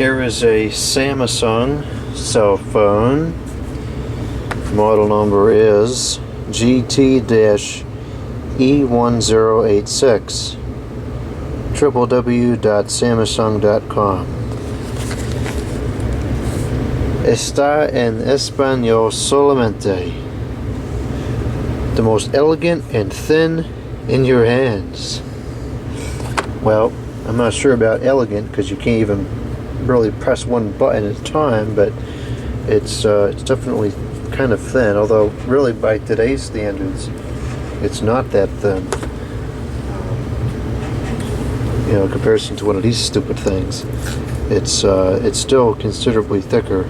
Here is a Samsung cell phone. Model number is GT-E1086. www.samsung.com. Está en español solamente. The most elegant and thin in your hands. Well, I'm not sure about elegant because you can't even really press one button at a time, but it's definitely kind of thin, although really by today's standards it's not that thin, you know, in comparison to one of these stupid things. It's still considerably thicker.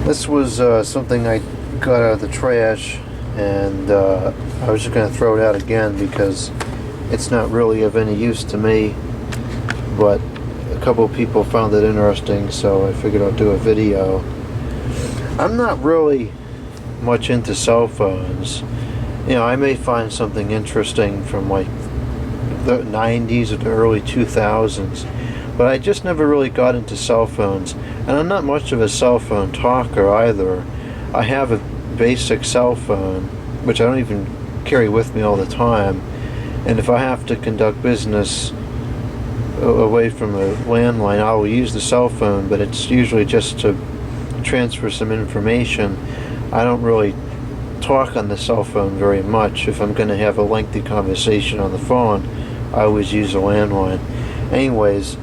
This was something I got out of the trash, and I was just going to throw it out again because it's not really of any use to me, but a couple of people found it interesting, so I figured I'd do a video. I'm not really much into cell phones. You know, I may find something interesting from like the 90s or the early 2000s, but I just never really got into cell phones, and I'm not much of a cell phone talker either. I have a basic cell phone, which I don't even carry with me all the time, and if I have to conduct business away from a landline, I will use the cell phone, but it's usually just to transfer some information. I don't really talk on the cell phone very much. If I'm going to have a lengthy conversation on the phone, I always use a landline. Anyways,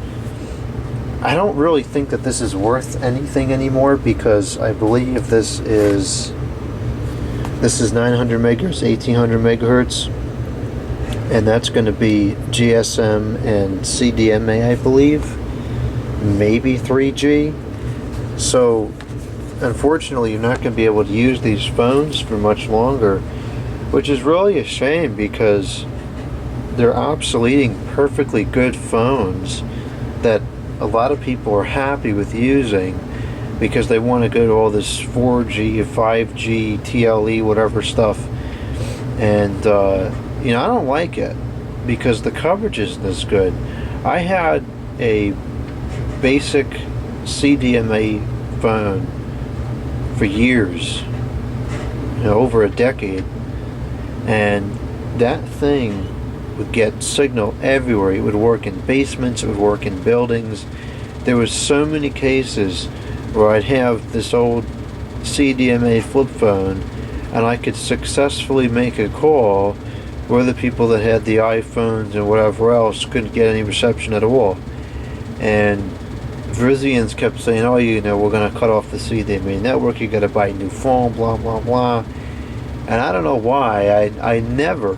I don't really think that this is worth anything anymore, because I believe this is 900 megahertz, 1800 megahertz, and that's going to be GSM and CDMA, I believe, maybe 3G. So unfortunately you're not going to be able to use these phones for much longer, which is really a shame, because they're obsoleting perfectly good phones that a lot of people are happy with using, because they want to go to all this 4G, 5G, TLE, whatever stuff, and you know, I don't like it because the coverage isn't as good. I had a basic CDMA phone for years, you know, over a decade, and that thing would get signal everywhere. It would work in basements, it would work in buildings. There was so many cases where I'd have this old CDMA flip phone and I could successfully make a call where the people that had the iPhones and whatever else couldn't get any reception at all. And Vizians kept saying, oh, you know, we're going to cut off the CDMA network, you got to buy a new phone, blah blah blah. And I don't know why I never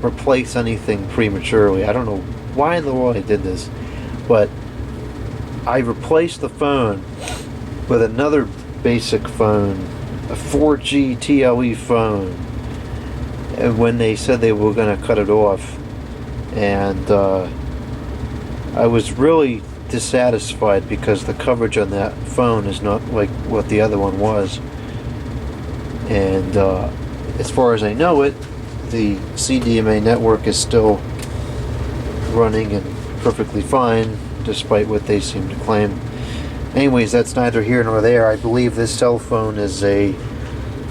replace anything prematurely. I don't know why in the world I did this, but I replaced the phone with another basic phone, a 4G TLE phone, and when they said they were going to cut it off, and I was really dissatisfied because the coverage on that phone is not like what the other one was, and as far as I know it, the CDMA network is still running and perfectly fine, despite what they seem to claim. Anyways, that's neither here nor there. I believe this cell phone is a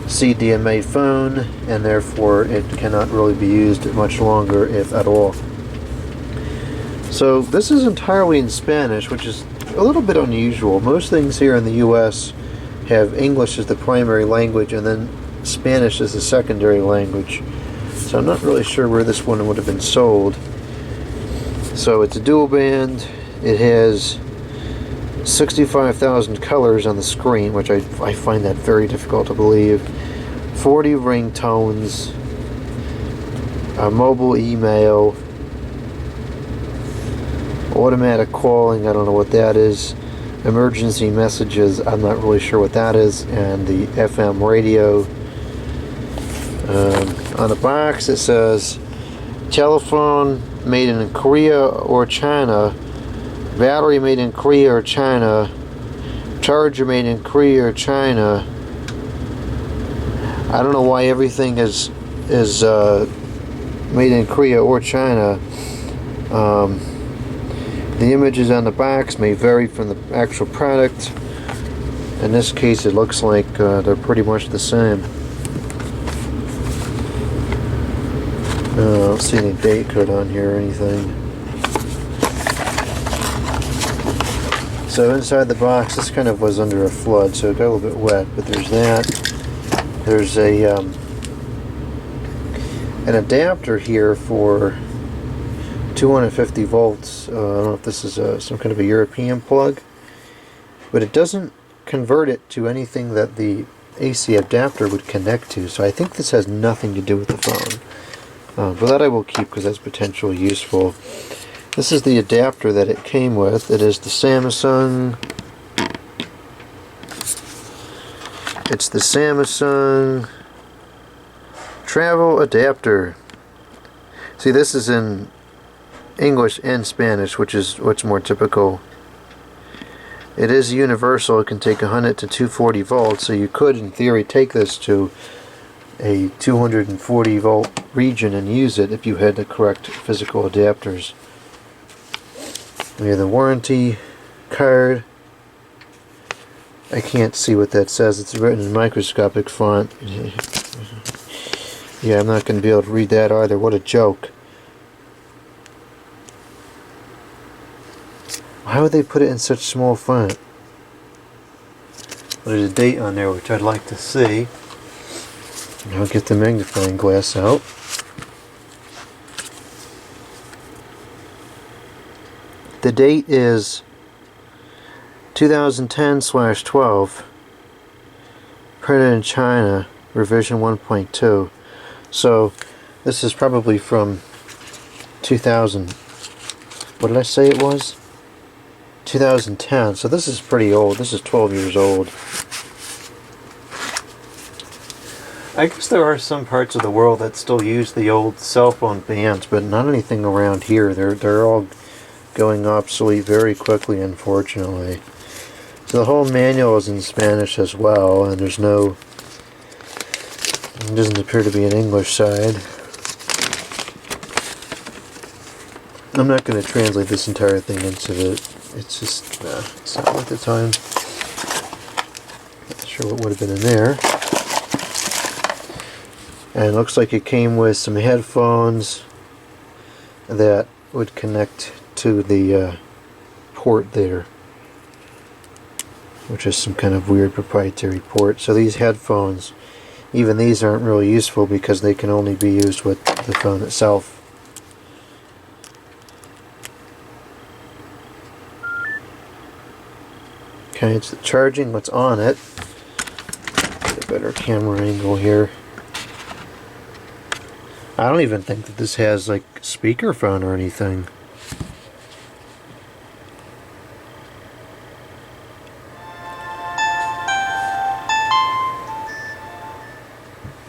CDMA phone, and therefore it cannot really be used much longer, if at all. So this is entirely in Spanish, which is a little bit unusual. Most things here in the US have English as the primary language and then Spanish as the secondary language. So I'm not really sure where this one would have been sold. So it's a dual band. It has 65,000 colors on the screen, which I find that very difficult to believe. 40 ringtones, a mobile email, automatic calling, I don't know what that is, emergency messages, I'm not really sure what that is, and the FM radio. On the box it says telephone made in Korea or China, battery made in Korea or China, charger made in Korea or China. I don't know why everything is made in Korea or China. The images on the box may vary from the actual product. In this case, it looks like they're pretty much the same. I don't see any date code on here or anything. So inside the box, this kind of was under a flood, so it got a little bit wet, but there's that. There's a an adapter here for 250 volts. I don't know if this is some kind of a European plug, but it doesn't convert it to anything that the AC adapter would connect to, so I think this has nothing to do with the phone. But that I will keep because that's potentially useful. This is the adapter that it came with. It is the Samsung. It's the Samsung Travel Adapter. See, this is in English and Spanish, which is what's more typical. It is universal. It can take 100 to 240 volts, so you could, in theory, take this to a 240 volt region and use it if you had the correct physical adapters. We have the warranty card. I can't see what that says. It's written in microscopic font. Yeah, I'm not going to be able to read that either. What a joke. Why would they put it in such small font? Well, there's a date on there which I'd like to see. I'll get the magnifying glass out. The date is 2010/12, printed in China, revision 1.2. So this is probably from 2000. What did I say it was? 2010. So this is pretty old. This is 12 years old. I guess there are some parts of the world that still use the old cell phone bands, but not anything around here. They're all going obsolete very quickly, unfortunately. So the whole manual is in Spanish as well, and there's no, it doesn't appear to be an English side. I'm not going to translate this entire thing into the, it's just, it's not worth the time. Not sure what would have been in there. And it looks like it came with some headphones that would connect to the port there, which is some kind of weird proprietary port. So these headphones, even these aren't really useful because they can only be used with the phone itself. Okay, it's the charging, what's on it. Get a better camera angle here. I don't even think that this has like speakerphone or anything.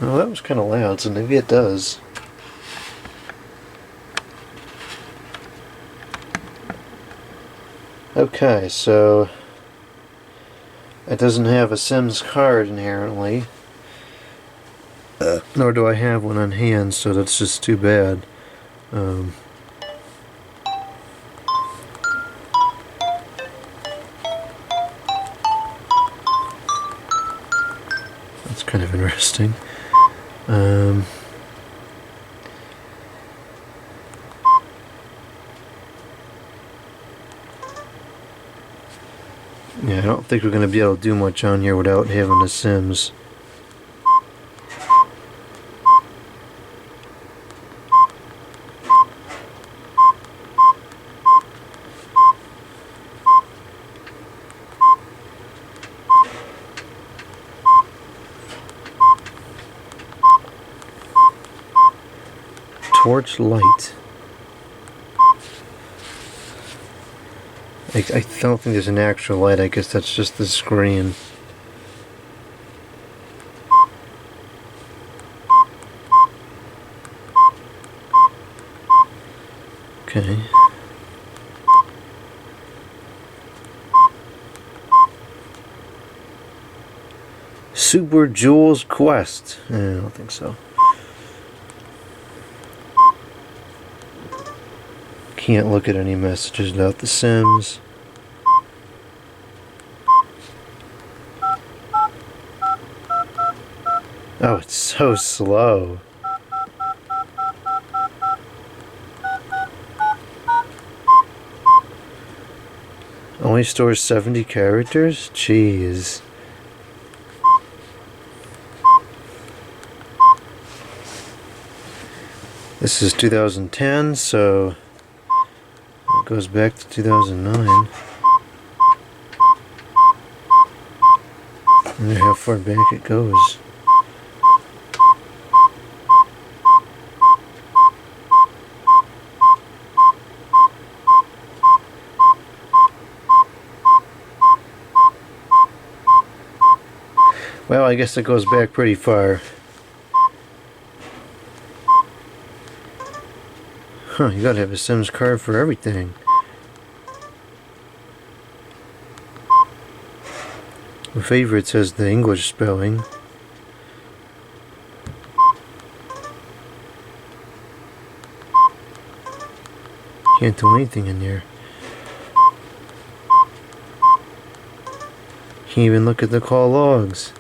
Oh, that was kind of loud, so maybe it does. Okay, so it doesn't have a SIMS card inherently. Nor do I have one on hand, so that's just too bad. That's kind of interesting. Yeah, I don't think we're going to be able to do much on here without having the SIMS. Torch light. I don't think there's an actual light. I guess that's just the screen. Okay. Super Jules Quest. I don't think so. Can't look at any messages without the Sims. Oh, it's so slow. Only stores 70 characters? Jeez. This is 2010, so it goes back to 2009. I wonder how far back it goes. Well, I guess it goes back pretty far. Huh, you gotta have a Sims card for everything. My favorite says the English spelling. Can't do anything in there. Can't even look at the call logs.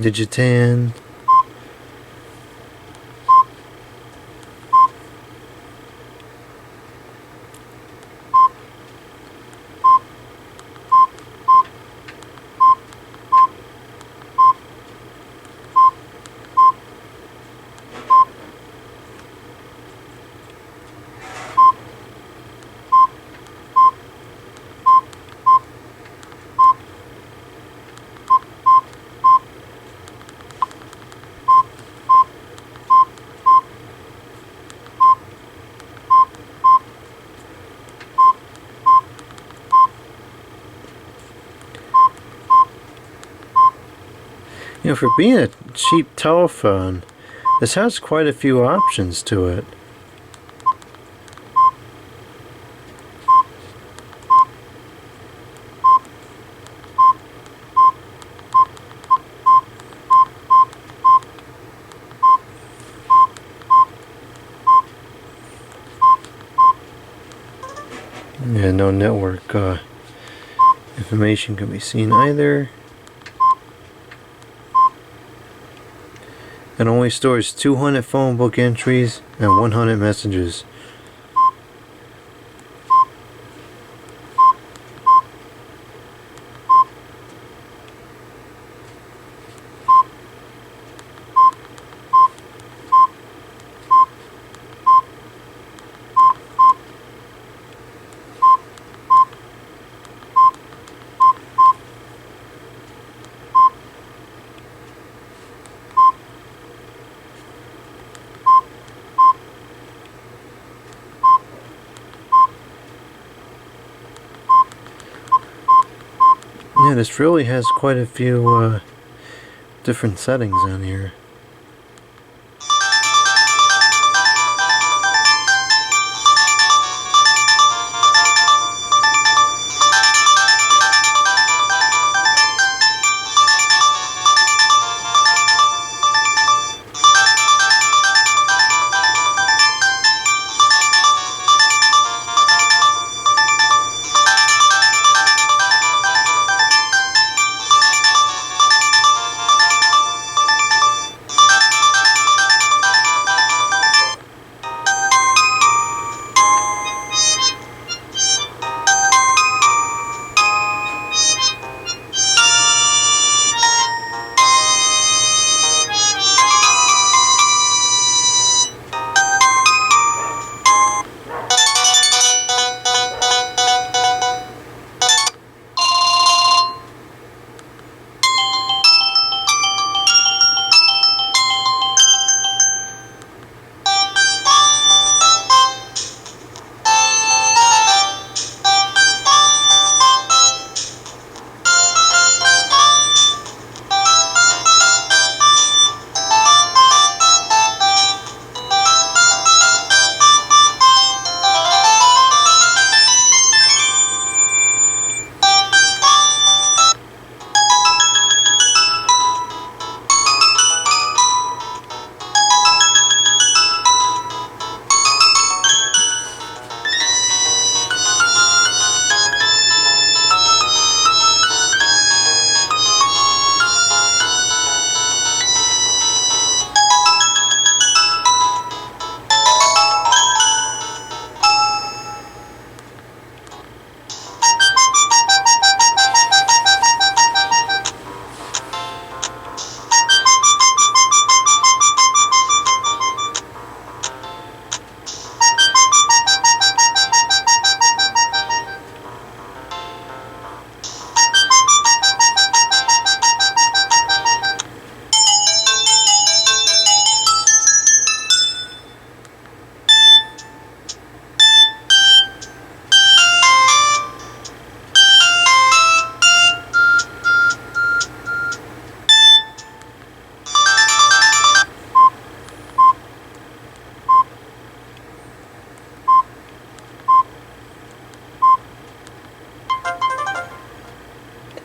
Digitan. You know, for being a cheap telephone, this has quite a few options to it. Yeah, no network information can be seen either. It only stores 200 phone book entries and 100 messages. Yeah, this really has quite a few different settings on here.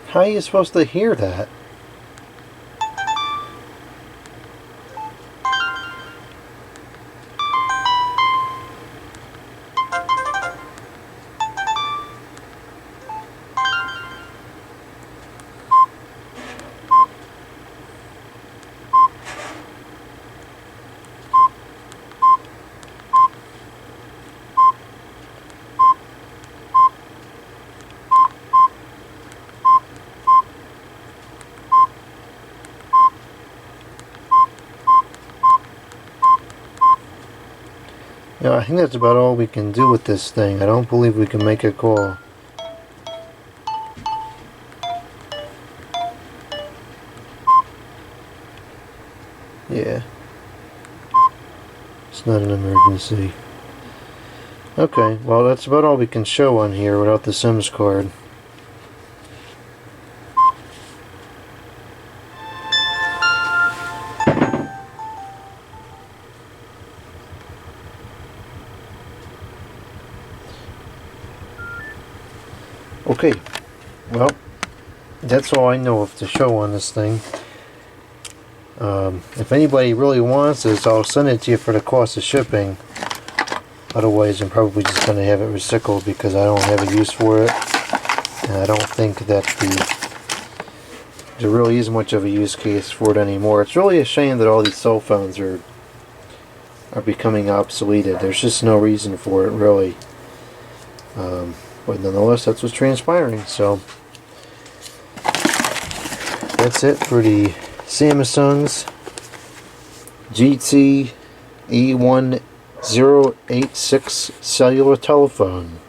How are you supposed to hear that? Yeah, I think that's about all we can do with this thing. I don't believe we can make a call. Yeah. It's not an emergency. Okay, well that's about all we can show on here without the SIMS card. Okay, well, that's all I know of to show on this thing. If anybody really wants this, I'll send it to you for the cost of shipping. Otherwise, I'm probably just going to have it recycled because I don't have a use for it. And I don't think that there really isn't much of a use case for it anymore. It's really a shame that all these cell phones are becoming obsoleted. There's just no reason for it, really. But nonetheless, that's what's transpiring. So that's it for the Samsung's GT-E1086 cellular telephone.